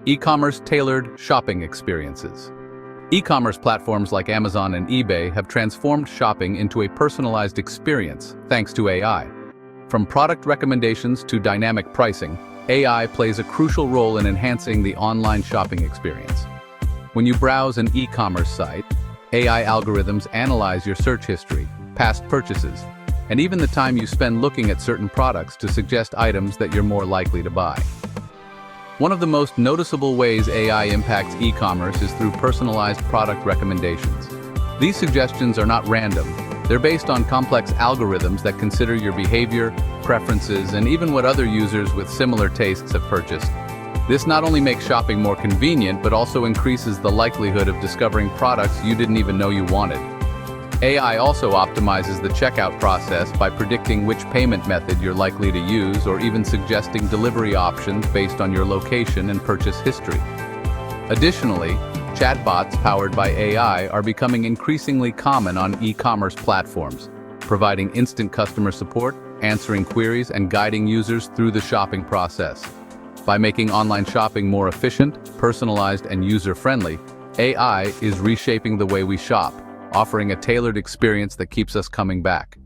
E-commerce tailored shopping experiences. E-commerce platforms like Amazon and eBay have transformed shopping into a personalized experience thanks to AI. From product recommendations to dynamic pricing, AI plays a crucial role in enhancing the online shopping experience. When you browse an e-commerce site, AI algorithms analyze your search history, past purchases, and even the time you spend looking at certain products to suggest items that you're more likely to buy. One of the most noticeable ways AI impacts e-commerce is through personalized product recommendations. These suggestions are not random. They're based on complex algorithms that consider your behavior, preferences, and even what other users with similar tastes have purchased. This not only makes shopping more convenient, but also increases the likelihood of discovering products you didn't even know you wanted. AI also optimizes the checkout process by predicting which payment method you're likely to use or even suggesting delivery options based on your location and purchase history. Additionally, chatbots powered by AI are becoming increasingly common on e-commerce platforms, providing instant customer support, answering queries, and guiding users through the shopping process. By making online shopping more efficient, personalized, and user-friendly, AI is reshaping the way we shop, offering a tailored experience that keeps us coming back.